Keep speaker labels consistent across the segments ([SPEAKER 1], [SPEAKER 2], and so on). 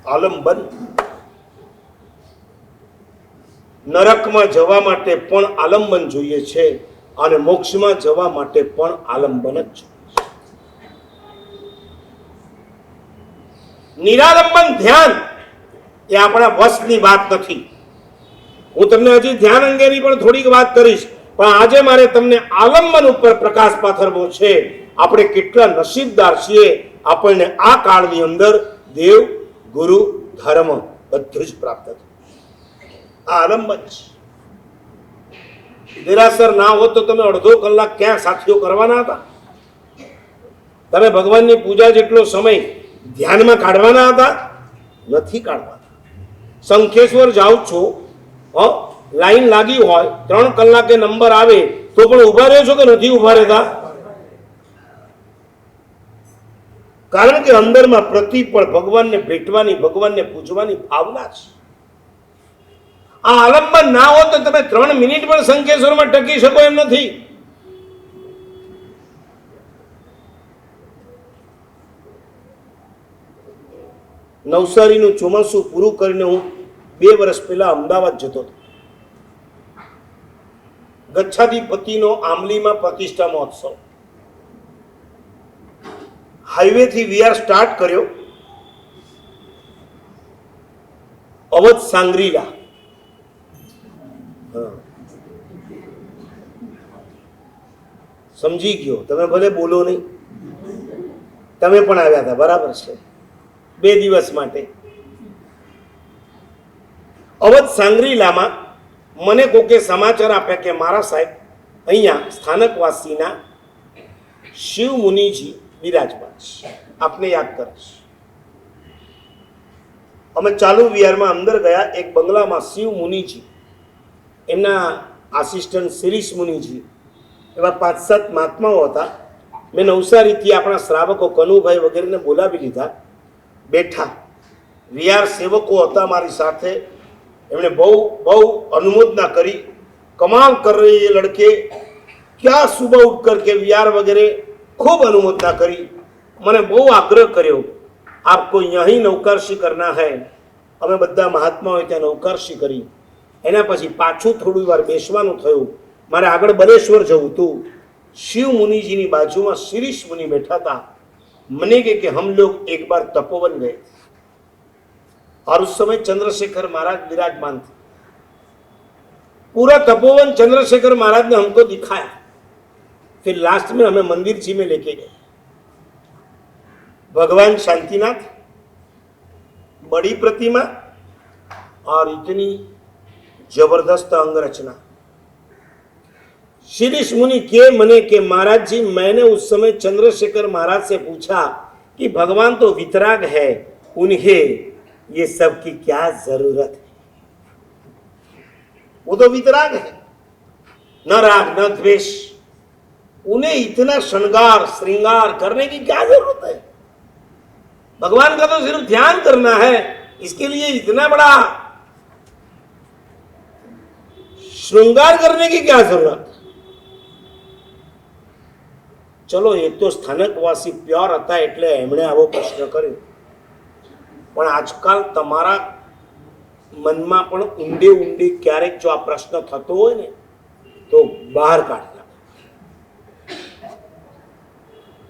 [SPEAKER 1] આલંબન. નરકમાં જવા માટે પણ આલંબન જોઈએ છે અને મોક્ષમાં જવા માટે પણ આલંબન જ જોઈએ. નિરાલંબન ધ્યાન એ આપણા વશની વાત નથી. હું તમને હજી ધ્યાન અંગેની પણ થોડીક વાત કરીશ, પણ આજે મારે તમને આલંબન ઉપર પ્રકાશ પાથરવો છે. આપણે કેટલા નસીબદાર છીએ, આપણને આ કાળની અંદર દેવ, ગુરુ, ધર્મ બધું જ પ્રાપ્ત થયું. આ આલંબન છે. દેરાસર ના હોત તો તમે અડધો કલાક ક્યાં સાથીઓ કરવાના હતા? તમે ભગવાનની પૂજા જેટલો સમય ધ્યાનમાં કાઢવાના હતા? નથી કાઢવાના. શંખેશ્વર જાઓ છો, લાઈન લાગી હોય, 3 કલાકે નંબર આવે તો પણ ઉભા રહ્યો છો કે નથી ઉભા રહેતા? કારણ કે અંદરમાં પ્રતિપળ ભગવાનને ભેટવાની, ભગવાનને પૂજવાની ભાવના છે. આ આલંબન ના હોય તો તમે 3 મિનિટ પણ શંખેશ્વરમાં ટકી શકો એમ નથી. નવસારીનું ચોમાસું પૂરું કરીને હું 2 વર્ષ પહેલા અમદાવાદ જતો હતો. ગચ્છાધિપતિનો આંબલીમાં પ્રતિષ્ઠા મહોત્સવ. હાઈવે થી વીઆર સ્ટાર્ટ કર્યો, અવધ સાંગરીલા. સમજી ગયો, તમે ભલે બોલો નહીં, તમે પણ આવ્યા હતા, બરાબર છે. 2 દિવસ માટે અવધ સાંગરીલામાં મને કોકે સમાચાર આપ્યા કે મારા સાહેબ અહીંયા સ્થાનકવાસીના શિવ મુનિજી બિરાજમાન છે, આપને યાદ કરીશ. અમે ચાલુ વિહારમાં અંદર ગયા. એક બંગલામાં શિવ મુનિજી, એમના આસિસ્ટન્ટ શિરીષ મુનિજી, એવા 5-7 મહાત્માઓ હતા. મેં નવસારીથી આપણા શ્રાવકો કનુભાઈ વગેરેને બોલાવી લીધા. બેઠા વિહાર સેવકો હતા મારી સાથે. એમણે બહુ અનુમોદના કરી. કમાલ કર રહે ये लड़के, क्या सुबह उठ करके विहार वगैरह खूब अनुमोदना કરી. મને બહુ આગ્રહ કર્યો, આપકો યહીં નૌકરશી કરના હૈ. અમે બધા મહાત્માઓએ ત્યાં નૌકરશી કરી. એના પછી પાછું થોડી વાર બેસવાનું થયું. મારે આગળ બલેશ્વર જવું હતું. શિવ મુનિજીની બાજુમાં શિરીષ મુનિ બેઠા હતા. મને કે हम लोग एक बार तपोवन गए और उस समय चंद्रशेखर महाराज विराजमान थे. पूरा तपोवन चंद्रशेखर महाराज ने हमको दिखाया. फिर लास्ट में हमें मंदिर जी में लेके गए. भगवान शांतिनाथ, बड़ी प्रतिमा और इतनी जबरदस्त अंग रचना. शिरीष मुनि के मने के महाराज जी, मैंने उस समय चंद्रशेखर महाराज से पूछा कि भगवान तो वितराग है, उन्हें ये सब की क्या जरूरत है? वो तो वितराग है, न राग न द्वेष, उन्हें इतना श्रृंगार श्रृंगार करने की क्या जरूरत है? भगवान का तो सिर्फ ध्यान करना है, इसके लिए इतना बड़ा श्रृंगार करने की क्या जरूरत? चलो, एक तो स्थानकवासी प्योर હતા એટલે એમણે આવો પ્રશ્ન કર્યો. પણ આજકાલ તમારા મનમાં પણ ઊંડે ઊંડે ક્યારેક જો આ પ્રશ્ન થતો હોય ને તો બહાર કાઢતા,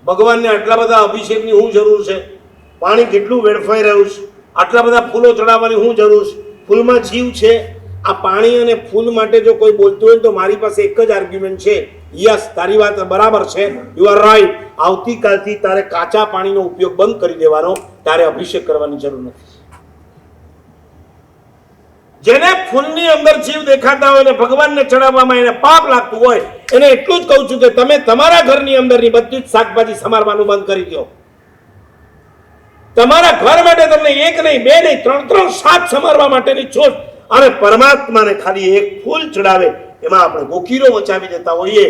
[SPEAKER 1] ભગવાનને આટલા બધા અભિષેકની શું જરૂર છે? પાણી કેટલું વેડફાઈ રહ્યું છે? આટલા બધા ફૂલો ચડાવવાની શું જરૂર છે? ફૂલમાં જીવ છે. આ પાણી અને ફૂલ માટે જો કોઈ બોલતું હોય તો મારી પાસે એક જ આર્ગ્યુમેન્ટ છે. યસ, તારી વાત બરાબર છે, યુ આર રાઈટ. આવતીકાલથી તારે કાચા પાણીનો ઉપયોગ બંધ કરી દેવાનો, તારે અભિષેક કરવાની જરૂર નથી. જેને ફૂલની અંદર જીવ દેખાતા હોય ને ભગવાનને ચડાવવામાં એને પાપ લાગતું હોય, એને એટલું જ કહું છું કે તમે તમારા ઘરની અંદરની બધી જ શાકભાજી સમારવાનું બંધ કરી દો. તમારા ઘર માટે તમને 1 નહીં 2 નહીં 3 શાક સમારવા માટેની છૂટ. અને પરમાત્માને ખાલી એક ફૂલ ચડાવે એમાં આપણે ગોકીરો મચાવી દેતા હોઈએ.